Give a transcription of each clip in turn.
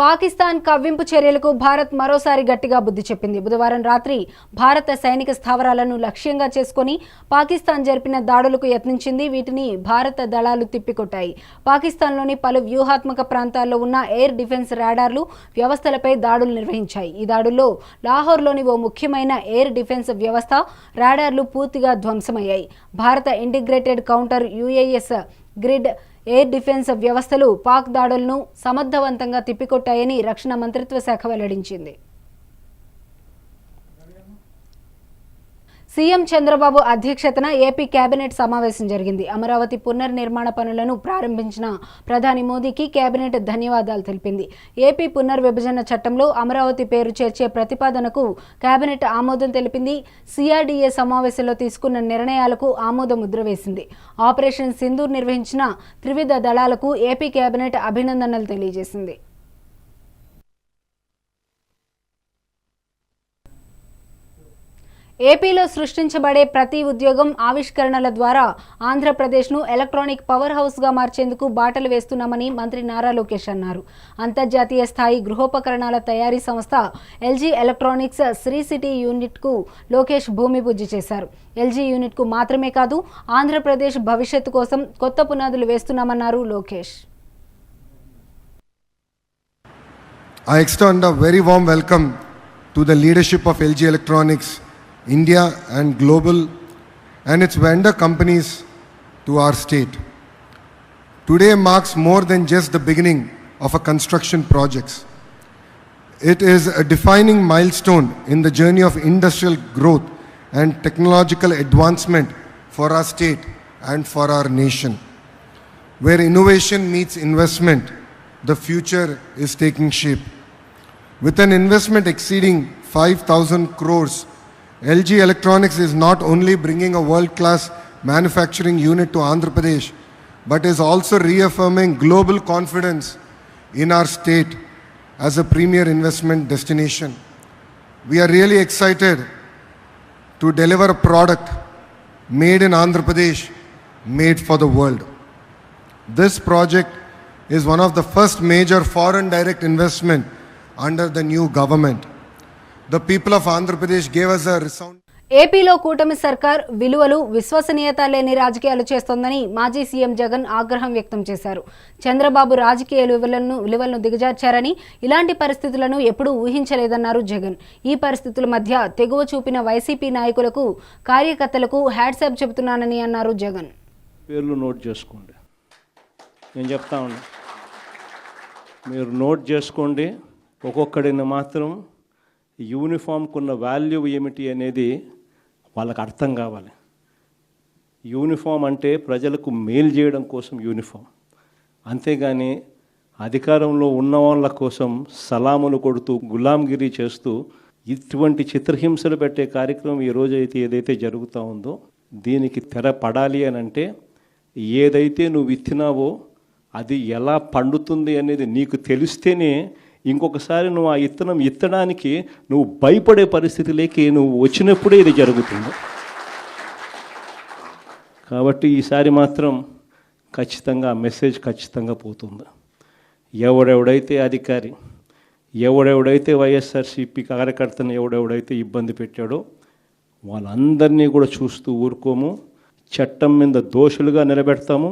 పాకిస్తాన్ కవ్వింపు చర్యలకు భారత్ మరోసారి గట్టిగా బుద్ధి చెప్పింది. బుధవారం రాత్రి భారత సైనిక స్థావరాలను లక్ష్యంగా చేసుకుని పాకిస్తాన్ జరిపిన దాడులకు యత్నించింది. వీటిని భారత దళాలు తిప్పికొట్టాయి. పాకిస్తాన్లోని పలు వ్యూహాత్మక ప్రాంతాల్లో ఉన్న ఎయిర్ డిఫెన్స్ రాడార్లు వ్యవస్థలపై దాడులు నిర్వహించాయి. ఈ దాడుల్లో లాహోర్లోని ఓ ముఖ్యమైన ఎయిర్ డిఫెన్స్ వ్యవస్థ రాడార్లు పూర్తిగా ధ్వంసమయ్యాయి. భారత integrated counter UAS grid air defence వ్యవస్థలు పాక్ దాడులను సమర్థవంతంగా తిప్పికొట్టాయని రక్షణ మంత్రిత్వ శాఖ వెల్లడించింది. సీఎం చంద్రబాబు అధ్యక్షతన ఏపీ కేబినెట్ సమావేశం జరిగింది. అమరావతి పునర్నిర్మాణ పనులను ప్రారంభించిన ప్రధాని మోదీకి కేబినెట్ ధన్యవాదాలు తెలిపింది. ఏపీ పునర్విభజన చట్టంలో అమరావతి పేరు చేర్చే ప్రతిపాదనకు కేబినెట్ ఆమోదం తెలిపింది. సిఆర్డీఏ సమావేశంలో తీసుకున్న నిర్ణయాలకు ఆమోద ముద్ర వేసింది. ఆపరేషన్ సింధూర్ నిర్వహించిన త్రివిధ దళాలకు ఏపీ కేబినెట్ అభినందనలు తెలియజేసింది. ఏపీలో సృష్టించబడే ప్రతి ఉద్యోగం ఆవిష్కరణల ద్వారా ఆంధ్రప్రదేశ్ను ఎలక్ట్రానిక్ పవర్ హౌస్గా మార్చేందుకు బాటలు వేస్తున్నామని మంత్రి నారా లోకేష్ అన్నారు. అంతర్జాతీయ స్థాయి గృహోపకరణాల తయారీ సంస్థ ఎల్జీ ఎలక్ట్రానిక్స్ శ్రీ సిటీ యూనిట్కు లోకేష్ భూమి పూజ చేశారు. ఎల్జీ యూనిట్కు మాత్రమే కాదు, ఆంధ్రప్రదేశ్ భవిష్యత్తు కోసం కొత్త పునాదులు వేస్తున్నామన్నారు Lokesh. I extend a very warm welcome to the leadership of LG Electronics India and global and its vendor companies to our state. Today marks more than just the beginning of a construction project. It is a defining milestone in the journey of industrial growth and technological advancement for our state and for our nation. Where innovation meets investment, the future is taking shape. With an investment exceeding 5,000 crores, LG Electronics is not only bringing a world-class manufacturing unit to Andhra Pradesh, but is also reaffirming global confidence in our state as a premier investment destination. We are really excited to deliver a product made in Andhra Pradesh, made for the world. This project is one of the first major foreign direct investment under the new government. The people of Andhra Pradesh gave us a resound. ఏపీలో కూటమి సర్కార్ విలువలు విశ్వసనీయత లేని రాజకీయాలు చేస్తోందని మాజీ CM Jagan ఆగ్రహం వ్యక్తం చేశారు. చంద్రబాబు రాజకీయ విలువలను దిగజార్చారని, ఇలాంటి పరిస్థితులను ఎప్పుడూ ఊహించలేదన్నారు జగన్. ఈ పరిస్థితుల మధ్య తెగువ చూపిన వైసీపీ నాయకులకు, కార్యకర్తలకు హ్యాట్సాప్ చెబుతున్నానని అన్నారు జగన్. పేర్లు నోట్ చేసుకోండి, నేను చెప్తా ఉన్నా, మీరు నోట్ చేసుకోండి. ఒక్కొక్కడిని మాత్రం యూనిఫామ్కున్న వాల్యూ ఏమిటి అనేది వాళ్ళకి అర్థం కావాలి. యూనిఫామ్ అంటే ప్రజలకు మేలు చేయడం కోసం యూనిఫామ్, అంతేగాని అధికారంలో ఉన్న వాళ్ళ కోసం సలాములు కొడుతూ గులాంగిరి చేస్తూ ఇటువంటి చిత్రహింసలు పెట్టే కార్యక్రమం ఈరోజు అయితే ఏదైతే జరుగుతూ ఉందో దీనికి తెర పడాలి అని అంటే ఏదైతే నువ్వు విత్తినావో అది ఎలా పండుతుంది అనేది నీకు తెలిస్తేనే ఇంకొకసారి నువ్వు ఆ ఇత్తనం ఇత్తడానికి నువ్వు భయపడే పరిస్థితిలోకి నువ్వు వచ్చినప్పుడే ఇది జరుగుతుంది. కాబట్టి ఈసారి మాత్రం ఖచ్చితంగా మెసేజ్ ఖచ్చితంగా పోతుంది. ఎవడెవడైతే అధికారి, ఎవడెవడైతే వైఎస్ఆర్సీపీ కార్యకర్తను ఎవడెవడైతే ఇబ్బంది పెట్టాడో వాళ్ళందరినీ కూడా చూస్తూ ఊరుకోము. చట్టం మీద దోషులుగా నిలబెడతాము.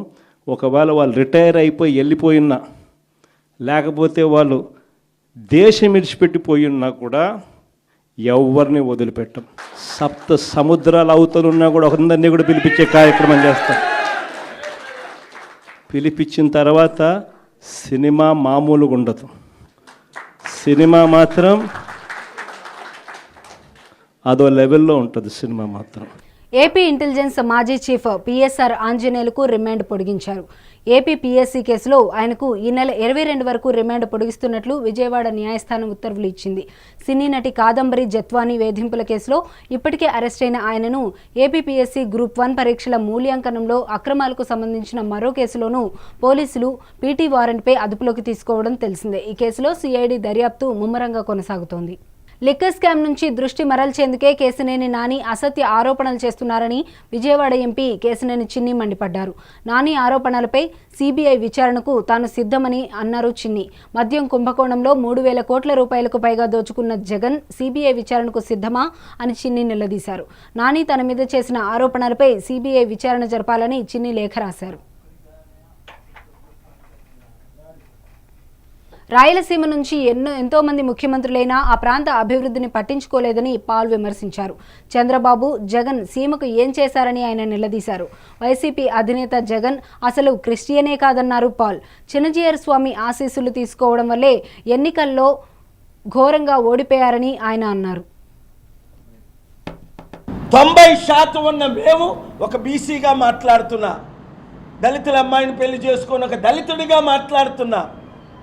ఒకవేళ వాళ్ళు రిటైర్ అయిపోయి వెళ్ళిపోయినా, లేకపోతే వాళ్ళు దేశం విడిచిపెట్టిపోయినా కూడా ఎవరిని వదిలిపెట్టం. సప్త సముద్రాల అవతలున్నా కూడా అందరినీ కూడా పిలిపించే కార్యక్రమం చేస్తాం. పిలిపించిన తర్వాత సినిమా మామూలుగా ఉండదు. సినిమా మాత్రం అదో లెవెల్లో ఉంటుంది. సినిమా మాత్రం. ఏపీ ఇంటెలిజెన్స్ మాజీ చీఫ్ పిఎస్ఆర్ ఆంజనేయులకు రిమాండ్ పొడిగించారు. ఏపీ పిఎస్సీ కేసులో ఆయనకు ఈ నెల 22 వరకు రిమాండ్ పొడిగిస్తున్నట్లు విజయవాడ న్యాయస్థానం ఉత్తర్వులు ఇచ్చింది. సినీ నటి కాదంబరి జత్వానీ వేధింపుల కేసులో ఇప్పటికే అరెస్ట్ అయిన ఆయనను ఏపీ పిఎస్సీ గ్రూప్ 1 పరీక్షల మూల్యాంకనంలో అక్రమాలకు సంబంధించిన మరో కేసులోనూ పోలీసులు పీటీ వారెంట్పై అదుపులోకి తీసుకోవడం తెలిసిందే. ఈ కేసులో సిఐడి దర్యాప్తు ముమ్మరంగా కొనసాగుతోంది. లిక్కర్ స్కామ్ నుంచి దృష్టి మరల్చేందుకే కేశినేని నాని అసత్య ఆరోపణలు చేస్తున్నారని విజయవాడ ఎంపీ కేశినేని చిన్ని మండిపడ్డారు. నాని ఆరోపణలపై సిబిఐ విచారణకు తాను సిద్ధమని అన్నారు చిన్ని. మద్యం కుంభకోణంలో 3,000 కోట్ల రూపాయలకు పైగా దోచుకున్న జగన్ సిబిఐ విచారణకు సిద్ధమా అని చిన్ని నిలదీశారు. నాని తన మీద చేసిన ఆరోపణలపై సిబిఐ విచారణ జరపాలని చిన్ని లేఖ రాశారు. రాయలసీమ నుంచి ఎంతో మంది ముఖ్యమంత్రులైనా ఆ ప్రాంత అభివృద్ధిని పట్టించుకోలేదని పాల్ విమర్శించారు. చంద్రబాబు, జగన్ సీమకు ఏం చేశారని ఆయన నిలదీశారు. వైసీపీ అధినేత జగన్ అసలు క్రిస్టియనే కాదన్నారు పాల్. చిన్నజీయర్ స్వామి ఆశీస్సులు తీసుకోవడం వల్లే ఎన్నికల్లో ఘోరంగా ఓడిపోయారని ఆయన అన్నారు. 90% ఉన్న మేము ఒక బీసీగా మాట్లాడుతున్నా, దళితుల అమ్మాయిని పెళ్లి చేసుకొని ఒక దళితుడిగా మాట్లాడుతున్నా,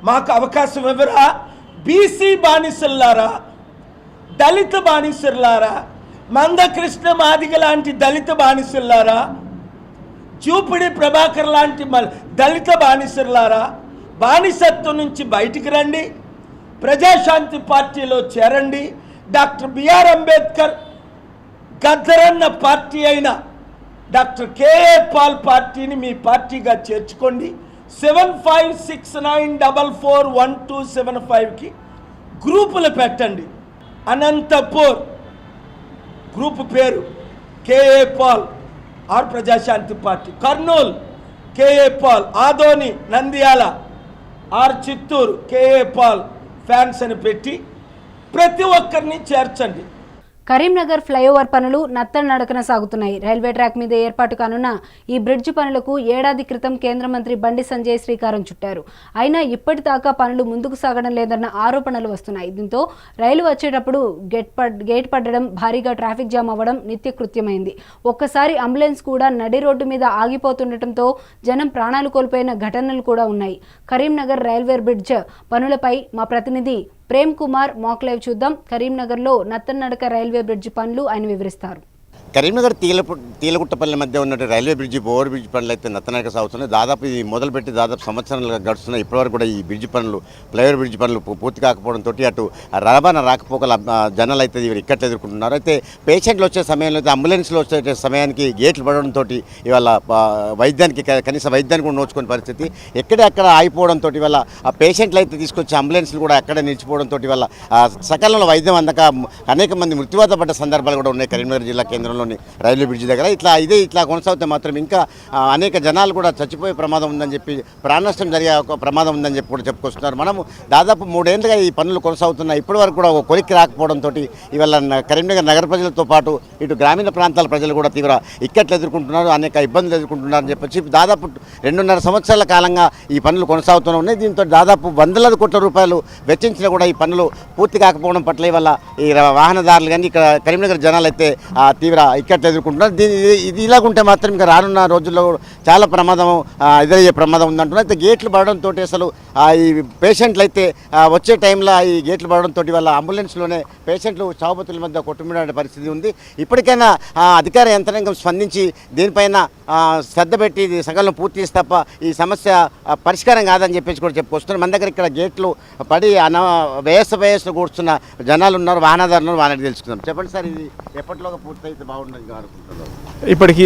మాకు అవకాశం ఎవరా? బీసీ బానిసల్లారా, దళిత బానిసల్లారా, మందకృష్ణ మాదిగ లాంటి దళిత బానిసల్లారా, చూపిడి ప్రభాకర్ లాంటి దళిత బానిసల్లారా, బానిసత్వం నుంచి బయటికి రండి, ప్రజాశాంతి పార్టీలో చేరండి. డాక్టర్ బిఆర్ అంబేద్కర్ గద్దరన్న పార్టీ అయిన డాక్టర్ కేఏ పాల్ పార్టీని మీ పార్టీగా చేర్చుకోండి. 7569441275కి గ్రూపులు పెట్టండి. అనంతపూర్ గ్రూపు పేరు KA Paul or Prajashanti party, Kurnool KA Paul, Adoni Nandyal or Chittoor KA Paul fans అని పెట్టి ప్రతి ఒక్కరిని చేర్చండి. కరీంనగర్ ఫ్లైఓవర్ పనులు నత్తనడకన సాగుతున్నాయి. రైల్వే ట్రాక్ మీద ఏర్పాటు కానున్న ఈ బ్రిడ్జ్ పనులకు ఏడాది క్రితం కేంద్ర మంత్రి బండి సంజయ్ శ్రీకారం చుట్టారు. అయినా ఇప్పటిదాకా పనులు ముందుకు సాగడం లేదన్న ఆరోపణలు వస్తున్నాయి. దీంతో రైలు వచ్చేటప్పుడు గేట్ పడడం, భారీగా ట్రాఫిక్ జామ్ అవ్వడం నిత్యకృత్యమైంది. ఒక్కసారి అంబులెన్స్ కూడా నడి రోడ్డు మీద ఆగిపోతుండటంతో జనం ప్రాణాలు కోల్పోయిన ఘటనలు కూడా ఉన్నాయి. కరీంనగర్ రైల్వే బ్రిడ్జ్ పనులపై మా ప్రతినిధి ప్రేమ్ కుమార్ మాక్ లైవ్ చూద్దాం. కరీంనగర్లో నత్తనడక రైల్వే బ్రిడ్జ్ పనులు ఆయన వివరిస్తారు. కరీంనగర్ తీలగుట్టపల్లి మధ్య ఉన్న రైల్వే బ్రిడ్జి, ఓవర్ బ్రిడ్జ్ పనులు అయితే నత్తనడక సాగుతున్నాయి. దాదాపు ఇది మొదలుపెట్టి దాదాపు సంవత్సరాలుగా గడుస్తున్నాయి. ఇప్పటివరకు కూడా ఈ బ్రిడ్జ్ పనులు, ఫ్లైఓవర్ బ్రిడ్జ్ పనులు పూర్తి కాకపోవడంతో అటు రవాణా రాకపోకల జనాలు అయితే ఇక్కట్లు ఎదుర్కొంటున్నారు. అయితే పేషెంట్లు వచ్చే సమయంలో అయితే అంబులెన్స్లో వచ్చే సమయానికి గేట్లు పడడంతో ఇవాళ వైద్యానికి కనీస వైద్యానికి కూడా నోచుకునే పరిస్థితి, ఎక్కడెక్కడ ఆగిపోవడంతో ఇవాళ ఆ పేషెంట్లు అయితే తీసుకొచ్చే అంబులెన్స్లు కూడా అక్కడే నిలిచిపోవడంతో ఇవాళ సకాలంలో వైద్యం అందక అనేక మంది మృత్యువాత పడ్డ సందర్భాలు కూడా ఉన్నాయి కరీంనగర్ జిల్లా కేంద్రంలో రైల్వే బ్రిడ్జ్ దగ్గర. ఇట్లా కొనసాగితే మాత్రం ఇంకా అనేక జనాలు కూడా చచ్చిపోయే ప్రమాదం ఉందని చెప్పి, ప్రాణ నష్టం జరిగే ఒక ప్రమాదం ఉందని చెప్పి కూడా చెప్పుకొస్తున్నారు. మనము దాదాపు 3 ఏళ్ళుగా ఈ పనులు కొనసాగుతున్నాయి. ఇప్పటి వరకు కూడా ఒక కొలిక్కి రాకపోవడంతో ఇవాళ కరీంనగర్ నగర ప్రజలతో పాటు ఇటు గ్రామీణ ప్రాంతాల ప్రజలు కూడా తీవ్ర ఇక్కట్లు ఎదుర్కొంటున్నారు, అనేక ఇబ్బందులు ఎదుర్కొంటున్నారని చెప్పొచ్చి దాదాపు 2.5 సంవత్సరాల కాలంగా ఈ పనులు కొనసాగుతూనే ఉన్నాయి. దీంతో దాదాపు వందలాది కోట్ల రూపాయలు వెచ్చించినా కూడా ఈ పనులు పూర్తి కాకపోవడం పట్ల ఇవాళ ఈ వాహనదారులు కానీ ఇక్కడ కరీంనగర్ జనాలు అయితే తీవ్ర ఇక్కట్లు ఎదుర్కొంటున్నారు. ఇది ఇలాగుంటే మాత్రం ఇంకా రానున్న రోజుల్లో చాలా ప్రమాదం ఎదురయ్యే ప్రమాదం ఉందంటున్నారు. అయితే గేట్లు పడడంతో అసలు ఈ పేషెంట్లు అయితే వచ్చే టైంలో ఈ గేట్లు పడడంతో వాళ్ళ అంబులెన్స్లోనే పేషెంట్లు చావుబతుల మధ్య కొట్టుమిడే పరిస్థితి ఉంది. ఇప్పటికైనా అధికార యంత్రాంగం స్పందించి దీనిపైన శ్రద్ధ పెట్టి ఇది సగంలో పూర్తి చేసి తప్ప ఈ సమస్య పరిష్కారం కాదని చెప్పేసి కూడా చెప్పుకొస్తున్నారు. మన దగ్గర ఇక్కడ గేట్లు పడి వయస్సు కూర్చున్న జనాలు ఉన్నారు, వాహనదారులు ఉన్నారు, వాళ్ళని తెలుసుకుందాం. చెప్పండి సార్, ఇది ఎప్పటిలోగా పూర్తయితే బాగుంటుంది అనుకుంటున్నారు? ఇప్పటికి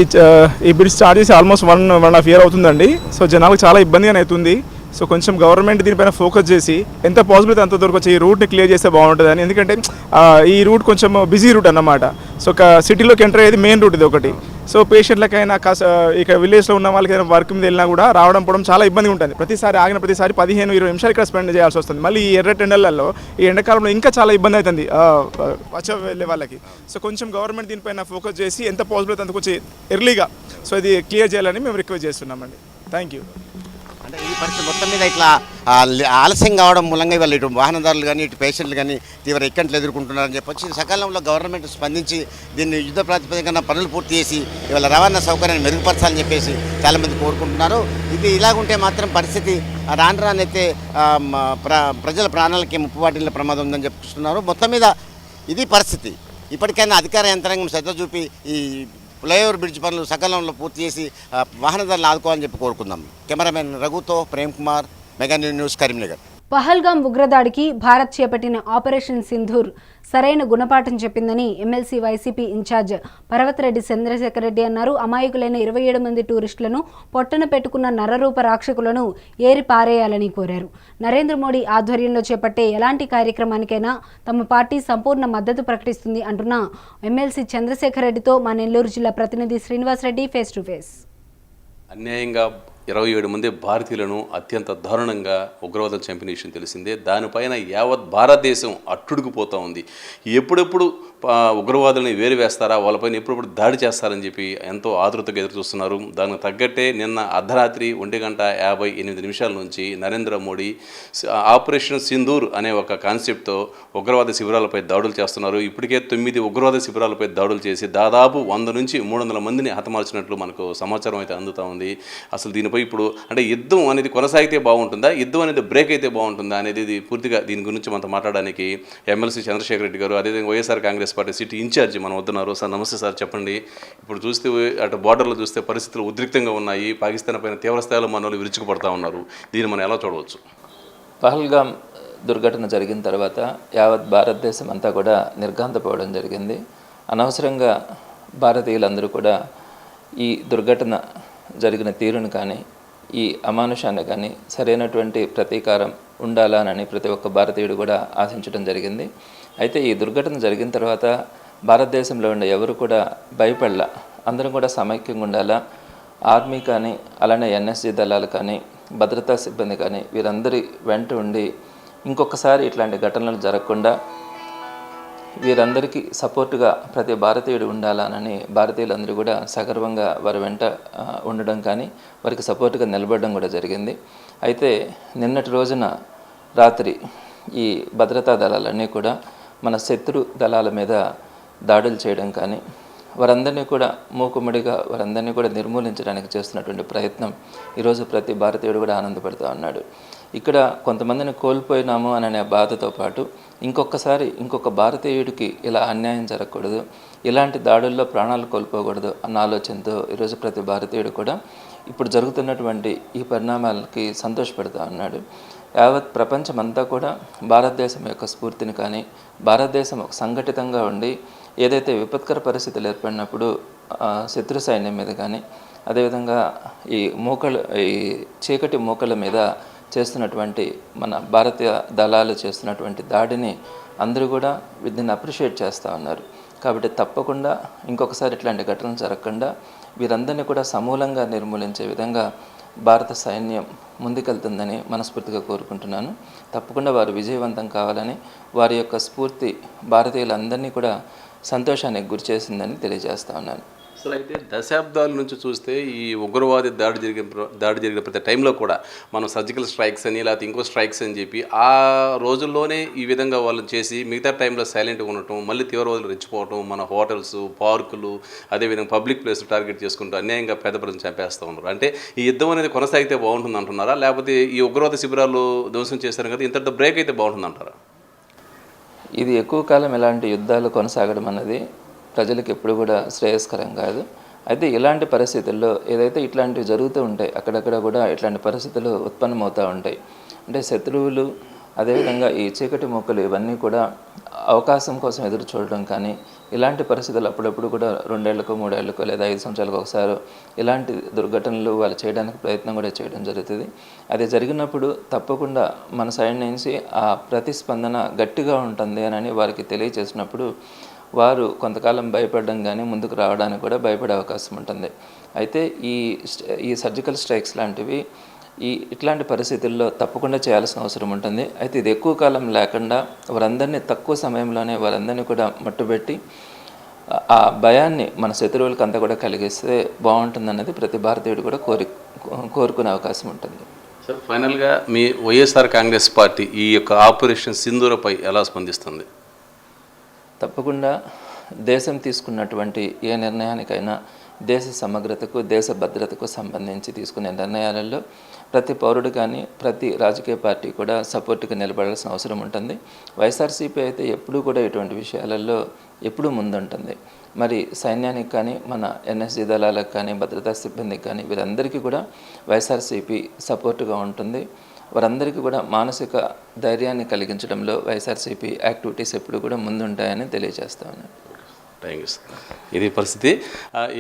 ఈ బ్రిడ్జ్ స్టార్ట్ చేసి ఆల్మోస్ట్ 1.5 year అవుతుందండి. సో జనాలకు చాలా ఇబ్బందిగానే అవుతుంది. సో కొంచెం గవర్నమెంట్ దీనిపైన ఫోకస్ చేసి ఎంత పాసిబుల్ అయితే అంత దూరకు వచ్చి ఈ రూట్ని క్లియర్ చేస్తే బాగుంటుందని. ఎందుకంటే ఈ రూట్ కొంచెం బిజీ రూట్ అన్నమాట. సో ఒక సిటీలోకి ఎంటర్ అయ్యేది మెయిన్ రూట్ ఇది ఒకటి. సో పేషెంట్లకైనా ఇక విలేజ్లో ఉన్న వాళ్ళకైనా వర్క్ మీద వెళ్ళినా కూడా రావడం పోవడం చాలా ఇబ్బందిగా ఉంటుంది. ప్రతిసారి ఆగిన ప్రతిసారి 15-20 నిమిషాలు ఇక్కడ స్పెండ్ చేయాల్సి వస్తుంది. మళ్ళీ ఈ ఎర్ర టెండర్లలో ఈ ఎండాకాలంలో ఇంకా చాలా ఇబ్బంది అవుతుంది వచ్చే వెళ్ళే వాళ్ళకి. సో కొంచెం గవర్నమెంట్ దీనిపైన ఫోకస్ చేసి ఎంత పాసిబుల్ అయితే అంత కొంచెం ఎర్లీగా సో ఇది క్లియర్ చేయాలని మేము రిక్వెస్ట్ చేస్తున్నామండి. Thank you. అంటే ఈ పరిస్థితి మొత్తం మీద ఇట్లా ఆలస్యం కావడం మూలంగా ఇవాళ ఇటు వాహనదారులు కానీ ఇటు పేషెంట్లు కానీ తీవ్ర ఇక్కట్లు ఎదుర్కొంటున్నారని చెప్పొచ్చి సకాలంలో గవర్నమెంట్ స్పందించి దీన్ని యుద్ధ ప్రాతిపదికన పనులు పూర్తి చేసి ఇవాళ రవాణా సౌకర్యాన్ని మెరుగుపరచాలని చెప్పేసి చాలామంది కోరుకుంటున్నారు. ఇది ఇలాగుంటే మాత్రం పరిస్థితి రానైతే ప్రజల ప్రాణాలకి ముప్పు వాటిల్ల ప్రమాదం ఉందని చెప్పుకుంటున్నారు. మొత్తం మీద ఇది పరిస్థితి. ఇప్పటికైనా అధికార యంత్రాంగం శ్రద్ధ చూపి ఈ ఫ్లైఓవర్ బ్రిడ్జ్ పనులు సకాలంలో పూర్తి చేసి వాహనదారులు ఆదుకోవాలని చెప్పి కోరుకుందాం. కెమెరామెన్ రఘుతో ప్రేమ్ కుమార్, మెగా న్యూస్, కరీంనగర్. పహల్గాం ఉగ్రదాడికి భారత్ చేపట్టిన ఆపరేషన్ సింధూర్ సరైన గుణపాఠం చెప్పిందని MLC YCP in charge Parvathareddy Chandrasekhar Reddy అన్నారు. అమాయకులైన 27 మంది టూరిస్టులను పొట్టన పెట్టుకున్న నరరూప రాక్షకులను ఏరి పారేయాలని కోరారు. నరేంద్ర మోడీ ఆధ్వర్యంలో చేపట్టే ఎలాంటి కార్యక్రమానికైనా తమ పార్టీ సంపూర్ణ మద్దతు ప్రకటిస్తుంది అంటున్న ఎమ్మెల్సీ చంద్రశేఖర్ రెడ్డితో మా నెల్లూరు జిల్లా ప్రతినిధి శ్రీనివాసరెడ్డి ఫేస్ టు ఫేస్. అన్యాయంగా 27 మంది భారతీయులను అత్యంత దారుణంగా ఉగ్రవాదం చంపిన విషయం తెలిసిందే. దానిపైన యావత్ భారతదేశం అట్టుడుకుపోతూ ఉంది. ఎప్పుడెప్పుడు ఉగ్రవాదులని వేస్తారా, వాళ్ళపైన ఎప్పుడెప్పుడు దాడి చేస్తారని చెప్పి ఎంతో ఆతృతగా ఎదురు చూస్తున్నారు. దానికి తగ్గట్టే నిన్న అర్ధరాత్రి 1:58 నుంచి నరేంద్ర మోడీ ఆపరేషన్ సింధూర్ అనే ఒక కాన్సెప్ట్తో ఉగ్రవాద శిబిరాలపై దాడులు చేస్తున్నారు. ఇప్పటికే 9 ఉగ్రవాద శిబిరాలపై దాడులు చేసి దాదాపు 100 నుంచి 300 మందిని హతమార్చినట్లు మనకు సమాచారం అయితే అందుతూ ఉంది. అసలు దీనిపై ఇప్పుడు అంటే యుద్ధం అనేది కొనసాగితే బాగుంటుందా, యుద్ధం అనేది బ్రేక్ అయితే బాగుంటుందా అనేది పూర్తిగా దీని గురించి మనతో మాట్లాడడానికి ఎమ్మెల్సీ చంద్రశేఖర్ రెడ్డి గారు, అదేవిధంగా YSR Congress party city incharge మనం వస్తున్నారు. సార్ నమస్తే సార్, చెప్పండి. ఇప్పుడు చూస్తే అటు బార్డర్లో చూస్తే పరిస్థితులు ఉద్రిక్తంగా ఉన్నాయి. పాకిస్తాన్ పైన తీవ్రస్థాయిలో మన వాళ్ళు విరుచుకుపడతా ఉన్నారు. దీన్ని మనం ఎలా చూడవచ్చు? పహల్గాం దుర్ఘటన జరిగిన తర్వాత యావత్ భారతదేశం అంతా కూడా నిర్ఘాంతపోవడం జరిగింది. అనవసరంగా భారతీయులందరూ కూడా ఈ దుర్ఘటన జరిగిన తీరును కానీ ఈ అమానుషాన్ని కానీ సరైనటువంటి ప్రతీకారం ఉండాలని ప్రతి ఒక్క భారతీయుడు కూడా ఆశించడం జరిగింది. అయితే ఈ దుర్ఘటన జరిగిన తర్వాత భారతదేశంలో ఉండే ఎవరు కూడా భయపడలా, అందరం కూడా సమైక్యంగా ఉండాలా. ఆర్మీ కానీ అలానే ఎన్ఎస్జీ దళాలు కానీ భద్రతా సిబ్బంది కానీ వీరందరి వెంట ఉండి ఇంకొకసారి ఇట్లాంటి ఘటనలు జరగకుండా వీరందరికీ సపోర్టుగా ప్రతి భారతీయుడు ఉండాలని భారతీయులందరూ కూడా సగర్వంగా వారి వెంట ఉండడం కానీ వారికి సపోర్టుగా నిలబడడం కూడా జరిగింది. అయితే నిన్నటి రోజున రాత్రి ఈ భద్రతా దళాలన్నీ కూడా మన శత్రు దళాల మీద దాడులు చేయడం కానీ వారందరినీ కూడా మూకుమ్మడిగా వారందరినీ కూడా నిర్మూలించడానికి చేస్తున్నటువంటి ప్రయత్నం ఈరోజు ప్రతి భారతీయుడు కూడా ఆనందపడుతూ ఉన్నాడు. ఇక్కడ కొంతమందిని కోల్పోయినాము అనే బాధతో పాటు ఇంకొక భారతీయుడికి ఇలా అన్యాయం జరగకూడదు, ఇలాంటి దాడుల్లో ప్రాణాలు కోల్పోకూడదు అన్న ఆలోచనతో ఈరోజు ప్రతి భారతీయుడు కూడా ఇప్పుడు జరుగుతున్నటువంటి ఈ పరిణామాలకి సంతోషపడుతూ ఉన్నాడు. యావత్ ప్రపంచమంతా కూడా భారతదేశం యొక్క స్ఫూర్తిని కానీ భారతదేశం సంఘటితంగా ఉండి ఏదైతే విపత్కర పరిస్థితులు ఏర్పడినప్పుడు శత్రు సైన్యం మీద కానీ అదేవిధంగా ఈ చీకటి మూకల మీద చేస్తున్నటువంటి మన భారతీయ దళాలు చేస్తున్నటువంటి దాడిని అందరూ కూడా దీన్ని అప్రిషియేట్ చేస్తూ ఉన్నారు. కాబట్టి తప్పకుండా ఇంకొకసారి ఇట్లాంటి ఘటనలు జరగకుండా వీరందరినీ కూడా సమూలంగా నిర్మూలించే విధంగా భారత సైన్యం ముందుకెళ్తుందని మనస్ఫూర్తిగా కోరుకుంటున్నాను. తప్పకుండా వారు విజయవంతం కావాలని వారి యొక్క స్ఫూర్తి భారతీయులందరినీ కూడా సంతోషానికి గురి చేసిందని తెలియజేస్తా ఉన్నాను. అసలు అయితే దశాబ్దాల నుంచి చూస్తే ఈ ఉగ్రవాది దాడి జరిగిన ప్రతి టైంలో కూడా మనం సర్జికల్ స్ట్రైక్స్ అని లేకపోతే ఇంకో స్ట్రైక్స్ అని చెప్పి ఆ రోజుల్లోనే ఈ విధంగా వాళ్ళు చేసి మిగతా టైంలో సైలెంట్గా ఉండటం, మళ్ళీ తీవ్రవాదులు రెచ్చిపోవటం, మన హోటల్స్, పార్కులు, అదేవిధంగా పబ్లిక్ ప్లేస్ టార్గెట్ చేసుకుంటూ అన్యాయంగా పేద ప్రజలు చంపేస్తూ ఉన్నారు. అంటే ఈ యుద్ధం అనేది కొనసాగితే బాగుంటుంది అంటున్నారా, లేకపోతే ఈ ఉగ్రవాద శిబిరాలు ధ్వంసం చేశారు కదా ఇంతటితో బ్రేక్ అయితే బాగుంటుంది అంటారా? ఇది ఎక్కువ కాలం ఇలాంటి యుద్ధాలు కొనసాగడం అన్నది ప్రజలకు ఎప్పుడు కూడా శ్రేయస్కరం కాదు. అయితే ఇలాంటి పరిస్థితుల్లో ఏదైతే ఇట్లాంటివి జరుగుతూ ఉంటాయి అక్కడక్కడ కూడా ఇట్లాంటి పరిస్థితులు ఉత్పన్నమవుతూ ఉంటాయి. అంటే శత్రువులు అదేవిధంగా ఈ చీకటి మొక్కలు ఇవన్నీ కూడా అవకాశం కోసం ఎదురు చూడడం కానీ ఇలాంటి పరిస్థితులు అప్పుడప్పుడు కూడా 2 ఏళ్లకో 3 ఏళ్లకో లేదా 5 సంవత్సరాలకు ఒకసారి ఇలాంటి దుర్ఘటనలు వాళ్ళు చేయడానికి ప్రయత్నం కూడా చేయడం జరుగుతుంది. అది జరిగినప్పుడు తప్పకుండా మన సైడ్ నుంచి ఆ ప్రతిస్పందన గట్టిగా ఉంటుంది అని వారికి తెలియజేసినప్పుడు వారు కొంతకాలం భయపడడం కానీ ముందుకు రావడానికి కూడా భయపడే అవకాశం ఉంటుంది. అయితే ఈ సర్జికల్ స్ట్రైక్స్ లాంటివి ఇట్లాంటి పరిస్థితుల్లో తప్పకుండా చేయాల్సిన అవసరం ఉంటుంది. అయితే ఇది ఎక్కువ కాలం లేకుండా వారందరినీ తక్కువ సమయంలోనే వారందరినీ కూడా మట్టుబెట్టి ఆ భయాన్ని మన శత్రువులకు అంతా కూడా కలిగిస్తే బాగుంటుందన్నది ప్రతి భారతీయుడు కూడా కోరుకునే అవకాశం ఉంటుంది. సార్, ఫైనల్గా మీ వైఎస్ఆర్ కాంగ్రెస్ పార్టీ ఈ యొక్క ఆపరేషన్ సింధూరపై ఎలా స్పందిస్తుంది? తప్పకుండా దేశం తీసుకున్నటువంటి ఏ నిర్ణయానికైనా దేశ సమగ్రతకు దేశ భద్రతకు సంబంధించి తీసుకునే నిర్ణయాలలో ప్రతి పౌరుడు కానీ ప్రతి రాజకీయ పార్టీ కూడా సపోర్ట్గా నిలబడాల్సిన అవసరం ఉంటుంది. వైఎస్ఆర్సీపీ అయితే ఎప్పుడూ కూడా ఇటువంటి విషయాలలో ఎప్పుడూ ముందుంటుంది. మరి సైన్యానికి కానీ మన ఎన్ఎస్జీ దళాలకు కానీ భద్రతా సిబ్బందికి కానీ వీరందరికీ కూడా వైఎస్ఆర్సీపీ సపోర్టుగా ఉంటుంది. వారందరికీ కూడా మానసిక ధైర్యాన్ని కలిగించడంలో వైఎస్ఆర్సీపీ యాక్టివిటీస్ ఎప్పుడు కూడా ముందుంటాయని తెలియజేస్తా ఉన్నాను. Thank you sir. ఇది పరిస్థితి.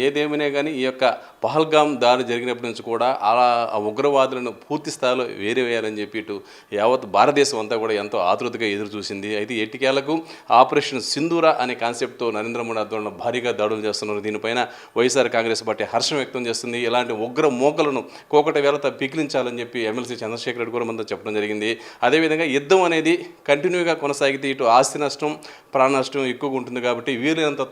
ఏదేమైనా కానీ ఈ యొక్క పహల్గామ్ దాడి జరిగినప్పటి నుంచి కూడా అలా ఆ ఉగ్రవాదులను పూర్తి స్థాయిలో వేయాలని చెప్పి ఇటు యావత్ భారతదేశం అంతా కూడా ఎంతో ఆతృతగా ఎదురు చూసింది. అయితే ఎట్టికేలకు ఆపరేషన్ సింధూర అనే కాన్సెప్ట్తో నరేంద్ర మోడీ ఆధ్వర్యంలో భారీగా దాడులు చేస్తున్నారు. దీనిపైన వైఎస్ఆర్ కాంగ్రెస్ పార్టీ హర్షం వ్యక్తం చేస్తుంది. ఇలాంటి ఉగ్ర మోకలను కోకట వేలతో పికిలించాలని చెప్పి ఎమ్మెల్సీ చంద్రశేఖర్ రెడ్డి కూడా మనతో చెప్పడం జరిగింది. అదేవిధంగా యుద్ధం అనేది కంటిన్యూగా కొనసాగితే ఇటు ఆస్తి నష్టం, ప్రాణ నష్టం ఎక్కువగా ఉంటుంది. కాబట్టి వీలైనంత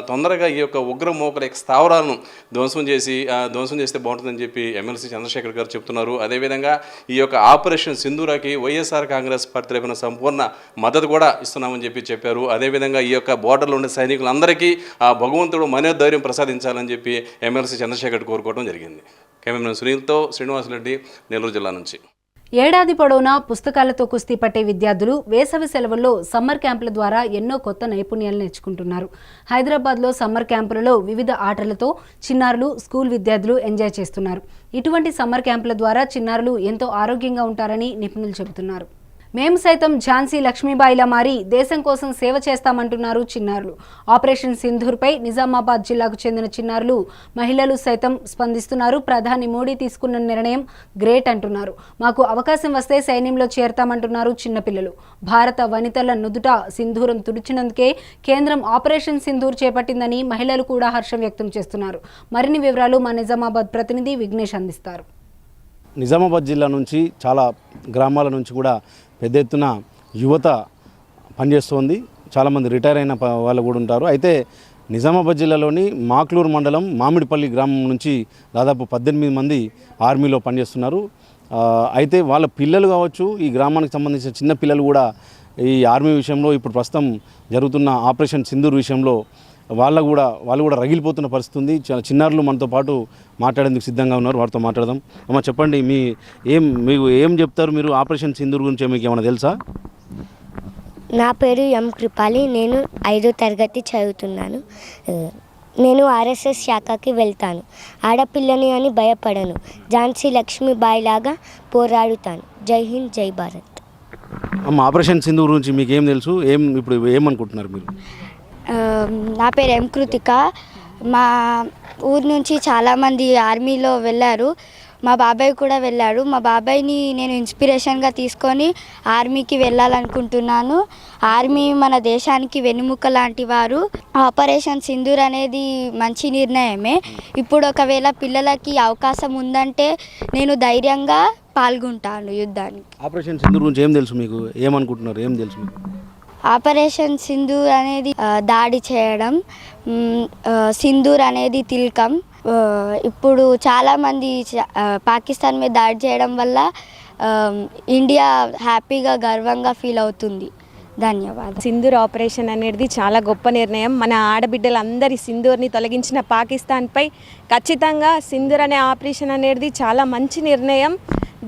తొందరగా ఈ యొక్క ఉగ్ర మోకల యొక్క స్థావరాలను ధ్వంసం చేస్తే బాగుంటుందని చెప్పి ఎమ్మెల్సీ చంద్రశేఖర్ గారు చెప్తున్నారు. అదేవిధంగా ఈ యొక్క ఆపరేషన్ సింధూరాకి వైఎస్ఆర్ కాంగ్రెస్ పార్టీ తరపున సంపూర్ణ మద్దతు కూడా ఇస్తున్నామని చెప్పారు. అదేవిధంగా ఈ యొక్క బోర్డర్లో ఉండే సైనికులందరికీ ఆ భగవంతుడు మనోధైర్యం ప్రసాదించాలని చెప్పి ఎమ్మెల్సీ చంద్రశేఖర్ కోరుకోవడం జరిగింది. కెమెరామెన్ సునీల్తో శ్రీనివాసరెడ్డి, నెల్లూరు జిల్లా నుంచి. ఏడాది పొడవునా పుస్తకాలతో కుస్తీ పట్టే విద్యార్థులు వేసవి సెలవుల్లో సమ్మర్ క్యాంపుల ద్వారా ఎన్నో కొత్త నైపుణ్యాలు నేర్చుకుంటున్నారు. హైదరాబాద్లో సమ్మర్ క్యాంపులలో వివిధ ఆటలతో చిన్నారులు, స్కూల్ విద్యార్థులు ఎంజాయ్ చేస్తున్నారు. ఇటువంటి సమ్మర్ క్యాంపుల ద్వారా చిన్నారులు ఎంతో ఆరోగ్యంగా ఉంటారని నిపుణులు చెబుతున్నారు. మేము సైతం ఝాన్సీ లక్ష్మీబాయిలా మారి దేశం కోసం సేవ చేస్తామంటున్నారు చిన్నారులు. ఆపరేషన్ సింధూర్పై నిజామాబాద్ జిల్లాకు చెందిన చిన్నారులు, మహిళలు సైతం స్పందిస్తున్నారు. ప్రధాని మోడీ తీసుకున్న నిర్ణయం గ్రేట్ అంటున్నారు. మాకు అవకాశం వస్తే సైన్యంలో చేరతామంటున్నారు చిన్నపిల్లలు. భారత వనితల నుదుట సింధూరం తుడిచినందుకే కేంద్రం ఆపరేషన్ సింధూర్ చేపట్టిందని మహిళలు కూడా హర్షం వ్యక్తం చేస్తున్నారు. మరిన్ని వివరాలు మా నిజామాబాద్ ప్రతినిధి విఘ్నేష్ అందిస్తారు. నిజామాబాద్ జిల్లా నుంచి చాలా గ్రామాల నుంచి కూడా పెద్ద ఎత్తున యువత పనిచేస్తోంది. చాలామంది రిటైర్ అయిన వాళ్ళు కూడా ఉంటారు. అయితే నిజామాబాద్ జిల్లాలోని మాక్లూరు మండలం మామిడిపల్లి గ్రామం నుంచి దాదాపు 18 మంది ఆర్మీలో పనిచేస్తున్నారు. అయితే వాళ్ళ పిల్లలు కావచ్చు, ఈ గ్రామానికి సంబంధించిన చిన్న పిల్లలు కూడా ఈ ఆర్మీ విషయంలో ఇప్పుడు ప్రస్తుతం జరుగుతున్న ఆపరేషన్ సింధూర్ విషయంలో వాళ్ళు కూడా రగిలిపోతున్న పరిస్థితి ఉంది. చాలా చిన్నారులు మనతో పాటు మాట్లాడేందుకు సిద్ధంగా ఉన్నారు. వారితో మాట్లాడదాం. అమ్మ, చెప్పండి, మీకు ఏం చెప్తారు? మీరు ఆపరేషన్ సింధూర్ గురించి మీకు ఏమైనా తెలుసా? నా పేరు ఎం కృపాలి. నేను 5వ తరగతి చదువుతున్నాను. నేను ఆర్ఎస్ఎస్ శాఖకి వెళ్తాను. ఆడపిల్లని అని భయపడను. ఝాన్సీ లక్ష్మీబాయి లాగా పోరాడుతాను. జై హింద్, జై భారత్. అమ్మ, ఆపరేషన్ సింధూర్ గురించి మీకు ఏం తెలుసు? ఇప్పుడు ఏమనుకుంటున్నారు మీరు? నా పేరు ఎం కృతిక. మా ఊరు నుంచి చాలామంది ఆర్మీలో వెళ్ళారు. మా బాబాయ్ కూడా వెళ్ళాడు. మా బాబాయ్ని నేను ఇన్స్పిరేషన్గా తీసుకొని ఆర్మీకి వెళ్ళాలనుకుంటున్నాను. ఆర్మీ మన దేశానికి వెన్నుముక్క లాంటి వారు. ఆపరేషన్ సింధూర్ అనేది మంచి నిర్ణయమే. ఇప్పుడు ఒకవేళ పిల్లలకి అవకాశం ఉందంటే నేను ధైర్యంగా పాల్గొంటాను యుద్ధానికి. ఆపరేషన్ సింధూర్ గురించి ఏం తెలుసు మీకు? ఏమనుకుంటున్నారు? ఏం తెలుసు మీకు? ఆపరేషన్ సింధూర్ అనేది దాడి చేయడం, సింధూర్ అనేది తిలకం. ఇప్పుడు చాలామంది పాకిస్తాన్ మీద దాడి చేయడం వల్ల ఇండియా హ్యాపీగా గర్వంగా ఫీల్ అవుతుంది. ధన్యవాదాలు. సింధూర్ ఆపరేషన్ అనేది చాలా గొప్ప నిర్ణయం. మన ఆడబిడ్డలందరి సింధూర్ని తొలగించిన పాకిస్తాన్పై ఖచ్చితంగా సింధూర్ అనే ఆపరేషన్ అనేది చాలా మంచి నిర్ణయం.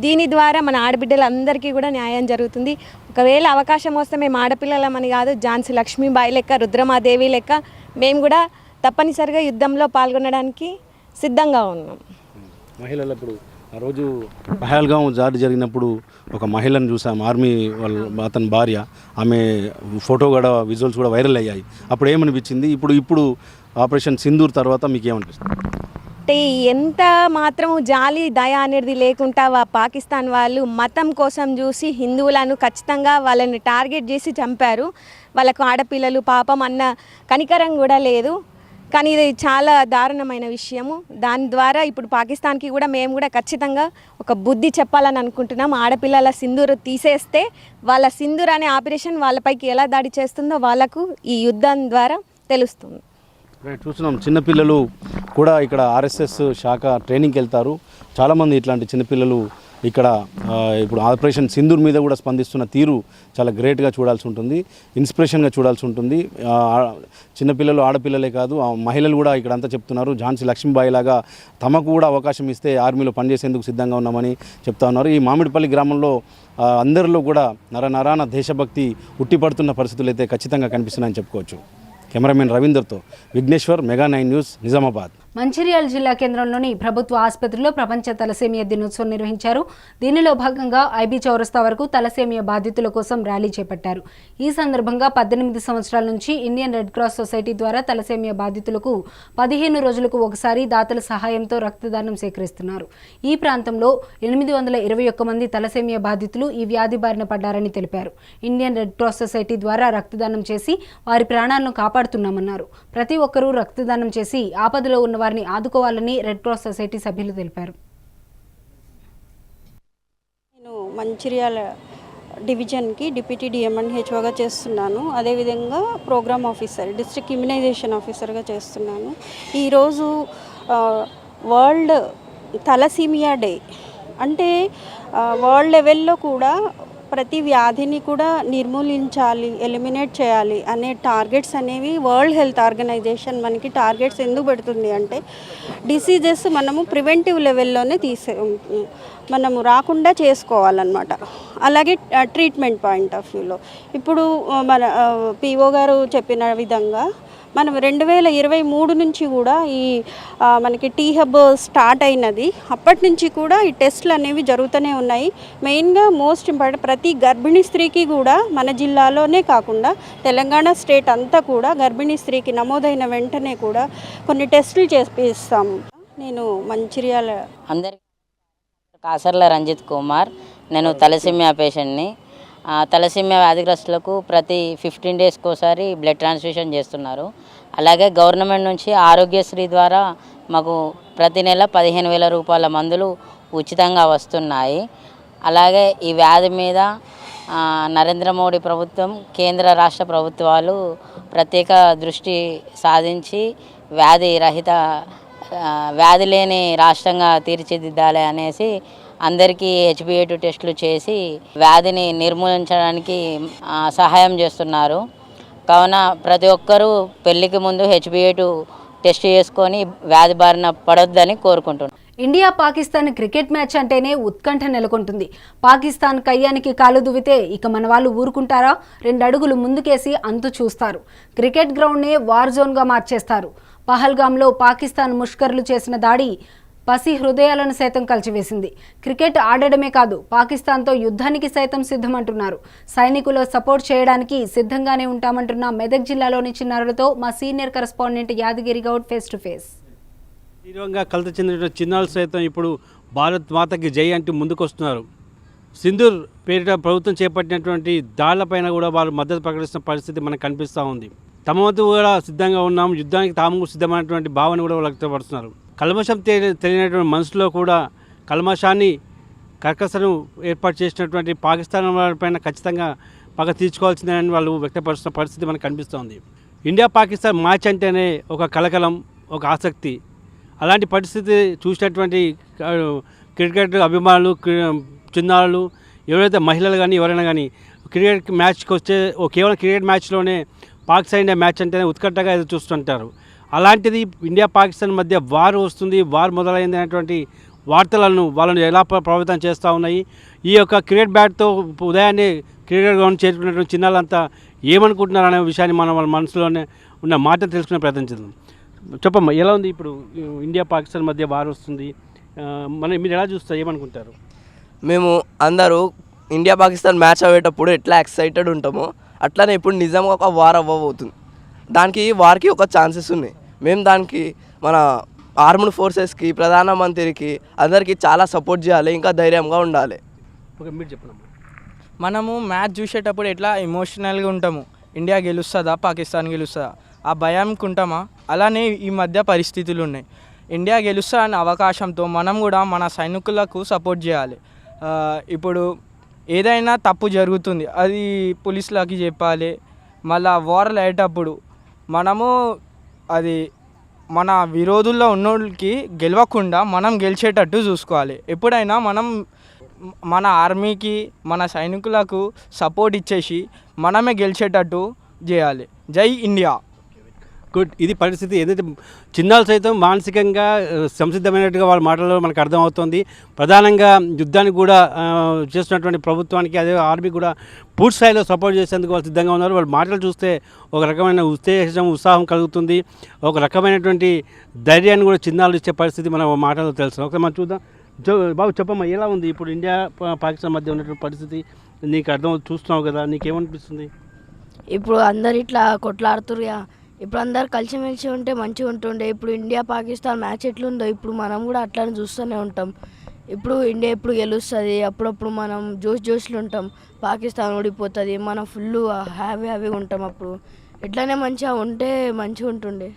దీని ద్వారా మన ఆడబిడ్డలందరికీ కూడా న్యాయం జరుగుతుంది. ఒకవేళ అవకాశం వస్తే మేము ఆడపిల్లలమని కాదు, ఝాన్సీ లక్ష్మీబాయి లెక్క, రుద్రమాదేవి లెక్క మేము కూడా తప్పనిసరిగా యుద్ధంలో పాల్గొనడానికి సిద్ధంగా ఉన్నాం. మహిళలు ఇప్పుడు ఆ రోజు పహల్గాం దాడి జరిగినప్పుడు ఒక మహిళను చూసాం, ఆర్మీ అతని భార్య. ఆమె ఫోటో కూడా, విజువల్స్ కూడా వైరల్ అయ్యాయి. అప్పుడు ఏమనిపించింది? ఇప్పుడు ఆపరేషన్ సింధూర్ తర్వాత మీకు ఏమనిపిస్తుంది? అంటే ఎంత మాత్రం జాలి దయ అనేది లేకుండా పాకిస్తాన్ వాళ్ళు మతం కోసం చూసి హిందువులను ఖచ్చితంగా వాళ్ళని టార్గెట్ చేసి చంపారు. వాళ్ళకు ఆడపిల్లలు పాపం అన్న కనికరం కూడా లేదు. కానీ ఇది చాలా దారుణమైన విషయము. దాని ద్వారా ఇప్పుడు పాకిస్తాన్కి కూడా మేము కూడా ఖచ్చితంగా ఒక బుద్ధి చెప్పాలని అనుకుంటున్నాం. ఆడపిల్లల సింధూరు తీసేస్తే వాళ్ళ సింధూర్ అనే ఆపరేషన్ వాళ్ళపైకి ఎలా దాడి చేస్తుందో వాళ్ళకు ఈ యుద్ధం ద్వారా తెలుస్తుంది. చూస్తున్నాం, చిన్నపిల్లలు కూడా ఇక్కడ ఆర్ఎస్ఎస్ శాఖ ట్రైనింగ్కి వెళ్తారు. చాలామంది ఇట్లాంటి చిన్నపిల్లలు ఇక్కడ ఇప్పుడు ఆపరేషన్ సింధూర్ మీద కూడా స్పందిస్తున్న తీరు చాలా గ్రేట్గా చూడాల్సి ఉంటుంది, ఇన్స్పిరేషన్గా చూడాల్సి ఉంటుంది. చిన్నపిల్లలు, ఆడపిల్లలే కాదు, మహిళలు కూడా ఇక్కడ అంతా చెప్తున్నారు. ఝాన్సీ లక్ష్మీబాయి లాగా తమకు కూడా అవకాశం ఇస్తే ఆర్మీలో పనిచేసేందుకు సిద్ధంగా ఉన్నామని చెప్తా ఉన్నారు. ఈ మామిడిపల్లి గ్రామంలో అందరిలో కూడా నరాన దేశభక్తి ఉట్టిపడుతున్న పరిస్థితులు అయితే ఖచ్చితంగా కనిపిస్తున్నాయని చెప్పుకోవచ్చు. కెమెరామెన్ రవీందర్తో విఘ్నేశ్వర్, మెగా 9 న్యూస్, నిజామాబాద్. మంచిర్యాల జిల్లా కేంద్రంలోని ప్రభుత్వ ఆసుపత్రిలో ప్రపంచ తలసేమియా దినోత్సవం నిర్వహించారు. దీనిలో భాగంగా ఐబీ చౌరస్తా వరకు తలసేమియా బాధితుల కోసం ర్యాలీ చేపట్టారు. ఈ సందర్భంగా 18 సంవత్సరాల నుంచి ఇండియన్ రెడ్ క్రాస్ సొసైటీ ద్వారా తలసేమియా బాధితులకు 15 రోజులకు ఒకసారి దాతల సహాయంతో రక్తదానం సేకరిస్తున్నారు. ఈ ప్రాంతంలో 821 మంది తలసేమియా బాధితులు ఈ వ్యాధి బారిన పడ్డారని తెలిపారు. ఇండియన్ రెడ్ క్రాస్ సొసైటీ ద్వారా రక్తదానం చేసి వారి ప్రాణాలను కాపాడుతున్నామన్నారు. ప్రతి ఒక్కరూ రక్తదానం చేసి ఆపదలో ఉన్న వారిని ఆదుకోవాలని రెడ్ క్రాస్ సొసైటీ సభ్యులు తెలిపారు. నేను మంచిర్యాల డివిజన్కి డిప్యూటీ డిఎంఎన్హెచ్ఓగా చేస్తున్నాను. అదేవిధంగా ప్రోగ్రామ్ ఆఫీసర్, డిస్ట్రిక్ట్ ఇమ్యునైజేషన్ ఆఫీసర్గా చేస్తున్నాను. ఈరోజు వరల్డ్ తలసీమియా డే అంటే వరల్డ్ లెవెల్లో కూడా ప్రతి వ్యాధిని కూడా నిర్మూలించాలి, ఎలిమినేట్ చేయాలి అనే టార్గెట్స్ అనేవి వరల్డ్ హెల్త్ ఆర్గనైజేషన్ మనకి టార్గెట్స్ ఎందుకు పెడుతుంది అంటే డిసీజెస్ మనము ప్రివెంటివ్ లెవెల్లోనే మనము రాకుండా చేసుకోవాలన్నమాట. అలాగే ట్రీట్మెంట్ పాయింట్ ఆఫ్ వ్యూలో ఇప్పుడు మన పిఓ గారు చెప్పిన విధంగా మనం 2023 నుంచి కూడా ఈ మనకి టీ హబ్ స్టార్ట్ అయినది. అప్పటి నుంచి కూడా ఈ టెస్టులు అనేవి జరుగుతూనే ఉన్నాయి. మెయిన్గా మోస్ట్ ఇంపార్టెంట్ ప్రతి గర్భిణీ స్త్రీకి కూడా మన జిల్లాలోనే కాకుండా తెలంగాణ స్టేట్ అంతా కూడా గర్భిణీ స్త్రీకి నమోదైన వెంటనే కూడా కొన్ని టెస్టులు చేపిస్తాము. నేను మంచిర్యాల కాసర్ల రంజిత్ కుమార్, నేను తలసేమియా పేషెంట్ని. తలసేమియా వ్యాధిగ్రస్తులకు ప్రతి 15 డేస్కి ఒకసారి బ్లడ్ ట్రాన్స్ఫ్యూషన్ చేస్తున్నారు. అలాగే గవర్నమెంట్ నుంచి ఆరోగ్యశ్రీ ద్వారా మాకు ప్రతి నెల 15,000 రూపాయల మందులు ఉచితంగా వస్తున్నాయి. అలాగే ఈ వ్యాధి మీద నరేంద్ర మోడీ ప్రభుత్వం, కేంద్ర రాష్ట్ర ప్రభుత్వాలు ప్రత్యేక దృష్టి సాధించి వ్యాధి లేని రాష్ట్రంగా తీర్చిదిద్దాలి అనేసి అందరికీ HbA2 టెస్టులు చేసి వ్యాధిని నిర్మూలించడానికి సహాయం చేస్తున్నారు. కావున ప్రతి ఒక్కరూ పెళ్లికి ముందు HbA2 టెస్ట్ చేసుకొని వ్యాధి బారిన పడొద్దని కోరుకుంటున్నాను. ఇండియా పాకిస్తాన్ క్రికెట్ మ్యాచ్ అంటేనే ఉత్కంఠ నెలకొంటుంది. పాకిస్తాన్ కయ్యానికి కాలు దువ్వితే ఇక మన వాళ్ళు ఊరుకుంటారా? 2 అడుగులు ముందుకేసి అంతు చూస్తారు. క్రికెట్ గ్రౌండ్నే వార్ జోన్గా మార్చేస్తారు. పహల్గామ్లో పాకిస్తాన్ ముష్కర్లు చేసిన దాడి పసి హృదయాలను సైతం కలిచివేసింది. క్రికెట్ ఆడడమే కాదు, పాకిస్తాన్తో యుద్ధానికి సైతం సిద్ధమంటున్నారు. సైనికులు సపోర్ట్ చేయడానికి సిద్ధంగానే ఉంటామంటున్న మెదక్ జిల్లాలోని చిన్నారులతో మా senior correspondent Yadagiri Goud face to face. తీవ్రంగా కలత చెందిన చిన్నారులు సైతం ఇప్పుడు భారత్ మాతకి జై అంటూ ముందుకొస్తున్నారు. సింధూర్ పేరిట ప్రభుత్వం చేపట్టినటువంటి దాళ్లపైన కూడా వారు మద్దతు ప్రకటిస్తున్న పరిస్థితి మనకు కనిపిస్తూ ఉంది. తమ వంతు కూడా సిద్ధంగా ఉన్నాం, యుద్ధానికి తాము సిద్ధమైనటువంటి భావన కూడా వ్యక్తపరుస్తున్నారు. కల్మషం తెలియనటువంటి మనసులో కూడా కల్మషాన్ని కర్కశను ఏర్పాటు చేసినటువంటి పాకిస్తాన్ పైన ఖచ్చితంగా పగ తీర్చుకోవాల్సిందని వాళ్ళు వ్యక్తపరుస్తున్న పరిస్థితి మనకు కనిపిస్తోంది. ఇండియా పాకిస్తాన్ మ్యాచ్ అంటేనే ఒక కలకలం, ఒక ఆసక్తి. అలాంటి పరిస్థితి చూసినటువంటి క్రికెట్ అభిమానులు, చిన్నారులు, ఎవరైతే మహిళలు కానీ ఎవరైనా కానీ క్రికెట్ మ్యాచ్కి వచ్చే కేవలం క్రికెట్ మ్యాచ్లోనే పాకిస్తాన్ ఇండియా మ్యాచ్ అంటేనే ఉత్కంఠగా ఎదురు చూస్తుంటారు. అలాంటిది ఇండియా పాకిస్తాన్ మధ్య వార్ వస్తుంది, వార్ మొదలైంది అనేటువంటి వార్తలను వాళ్ళని ఎలా ప్రభావితం చేస్తూ ఉన్నాయి. ఈ యొక్క క్రికెట్ బ్యాట్తో ఉదయాన్నే క్రికెట్ గ్రౌండ్ చేరుకున్నటువంటి చిన్నారంతా ఏమనుకుంటున్నారు అనే విషయాన్ని మనం వాళ్ళ మనసులోనే ఉన్న మాటను తెలుసుకునే ప్రయత్నం చేద్దాం. చెప్పమ్మా, ఎలా ఉంది ఇప్పుడు ఇండియా పాకిస్తాన్ మధ్య వార్ వస్తుంది, మీరు ఎలా చూస్తారు, ఏమనుకుంటారు? మేము అందరూ ఇండియా పాకిస్తాన్ మ్యాచ్ అయ్యేటప్పుడు ఎట్లా ఎక్సైటెడ్ ఉంటామో అట్లానే ఇప్పుడు నిజంగా ఒక వార్ అవ్వబోతుంది. దానికి వార్కి ఒక ఛాన్సెస్ ఉన్నాయి. మేము దానికి మన ఆర్మ్డ్ ఫోర్సెస్కి, ప్రధానమంత్రికి అందరికీ చాలా సపోర్ట్ చేయాలి, ఇంకా ధైర్యంగా ఉండాలి. ఓకే, మీరు చెప్పండి. మనము మ్యాచ్ చూసేటప్పుడు ఎట్లా ఎమోషనల్గా ఉంటాము, ఇండియా గెలుస్తుందా పాకిస్తాన్ గెలుస్తుందా ఆ భయంకి ఉంటామా, అలానే ఈ మధ్య పరిస్థితులు ఉన్నాయి. ఇండియా గెలుస్తా అనే అవకాశంతో మనం కూడా మన సైనికులకు సపోర్ట్ చేయాలి. ఇప్పుడు ఏదైనా తప్పు జరుగుతుంది అది పోలీసులకి చెప్పాలి. మళ్ళా వార్లు అయ్యేటప్పుడు మనము అది మన విరోధుల్లో ఉన్నోళ్ళకి గెలవకుండా మనం గెలిచేటట్టు చూసుకోవాలి. ఎప్పుడైనా మనం మన ఆర్మీకి, మన సైనికులకు సపోర్ట్ ఇచ్చేసి మనమే గెలిచేటట్టు చేయాలి. జై ఇండియా. గుడ్. ఇది పరిస్థితి. ఏదైతే చిన్నాలు సైతం మానసికంగా సంసిద్ధమైనట్టుగా వాళ్ళ మాటల్లో మనకు అర్థమవుతుంది. ప్రధానంగా యుద్ధానికి కూడా చేస్తున్నటువంటి ప్రభుత్వానికి, అదే ఆర్మీ కూడా పూర్తి స్థాయిలో సపోర్ట్ చేసేందుకు వాళ్ళు సిద్ధంగా ఉన్నారు. వాళ్ళ మాటలు చూస్తే ఒక రకమైన ఉత్సాహం కలుగుతుంది. ఒక రకమైనటువంటి ధైర్యాన్ని కూడా చిన్నాలు ఇచ్చే పరిస్థితి మన మాటల్లో తెలుసు. ఒకసారి మనం చూద్దాం. బాబు చెప్పమ్మా, ఎలా ఉంది ఇప్పుడు ఇండియా పాకిస్తాన్ మధ్య ఉన్నటువంటి పరిస్థితి? నీకు అర్థం చూస్తున్నావు కదా, నీకేమనిపిస్తుంది? ఇప్పుడు అందరు ఇట్లా కొట్లాడుతురుగా, ఇప్పుడు అందరు కలిసిమెలిసి ఉంటే మంచిగా ఉంటుండే. ఇప్పుడు ఇండియా పాకిస్తాన్ మ్యాచ్ ఎట్లుందో ఇప్పుడు మనం కూడా అట్లానే చూస్తూనే ఉంటాం. ఇప్పుడు ఇండియా ఎప్పుడు గెలుస్తుంది, అప్పుడప్పుడు మనం జోష్లు ఉంటాం. పాకిస్తాన్ ఓడిపోతుంది, మనం ఫుల్ హ్యాపీగా ఉంటాం. అప్పుడు ఇట్లానే మంచిగా ఉంటే మంచిగా ఉంటుండే.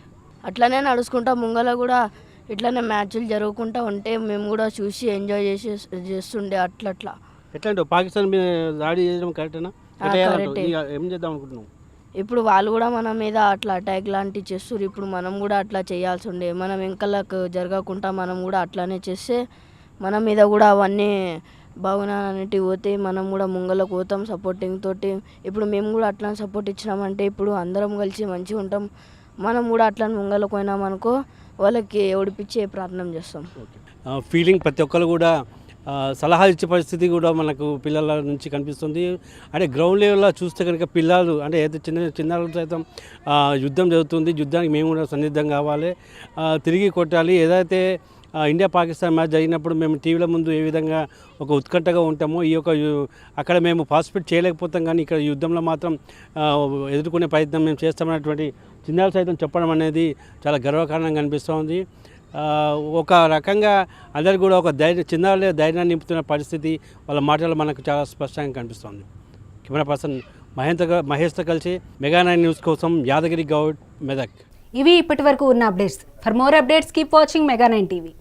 అట్లానే నడుచుకుంటా ముంగల కూడా ఇట్లానే మ్యాచ్లు జరుగుకుంటూ ఉంటే మేము కూడా చూసి ఎంజాయ్ చేస్తుండే. అట్లా ఎట్లా అంటే పాకిస్తాన్ మీద దాడి చేయడం కరెక్టేనా? ఏం చేద్దాం అనుకుంటున్నాం? ఇప్పుడు వాళ్ళు కూడా మన మీద అట్లా అటాక్ లాంటివి చేస్తారు. ఇప్పుడు మనం కూడా అట్లా చేయాల్సి ఉండే. మనం వెంకలకు జరగకుండా మనం కూడా అట్లానే చేస్తే మన మీద కూడా అవన్నీ భావనన్నిటి పోతే మనం కూడా ముంగలకు పోతాం సపోర్టింగ్ తోటి. ఇప్పుడు మేము కూడా అట్లా సపోర్ట్ ఇచ్చినామంటే ఇప్పుడు అందరం కలిసి మంచిగా ఉంటాం. మనం కూడా అట్లా ముంగలకు పోయినామనుకో వాళ్ళకి ఓడిపించే ప్రయత్నం చేస్తాం. ఫీలింగ్ ప్రతి ఒక్కరు కూడా సలహా ఇచ్చే పరిస్థితి కూడా మనకు పిల్లల నుంచి కనిపిస్తుంది. అంటే గ్రౌండ్ లెవెల్లో చూస్తే కనుక పిల్లలు అంటే ఏదో చిన్నారులు సైతం యుద్ధం జరుగుతుంది, యుద్ధానికి మేము కూడా సన్నిద్ధం కావాలి, తిరిగి కొట్టాలి. ఏదైతే ఇండియా పాకిస్తాన్ మ్యాచ్ జరిగినప్పుడు మేము టీవీల ముందు ఏ విధంగా ఒక ఉత్కంఠగా ఉంటామో, ఈ యొక్క అక్కడ మేము పార్టిసిపేట్ చేయలేకపోతాం, కానీ ఇక్కడ యుద్ధంలో మాత్రం ఎదుర్కొనే ప్రయత్నం మేము చేస్తామన్నటువంటి చిన్నారులు సైతం చెప్పడం అనేది చాలా గర్వకారణంగా అనిపిస్తోంది. ఒక రకంగా అందరు కూడా ఒక చిన్నారులే ధైర్యాన్ని నింపుతున్న పరిస్థితి వాళ్ళ మాటలు మనకు చాలా స్పష్టంగా కనిపిస్తోంది. కెమెరా పర్సన్ మహేష్తో కలిసి మెగా9 న్యూస్ కోసం యాదగిరి గౌడ్, మెదక్. ఇవి ఇప్పటి వరకు ఉన్న updates. For more updates keep watching మెగా9 టీవీ.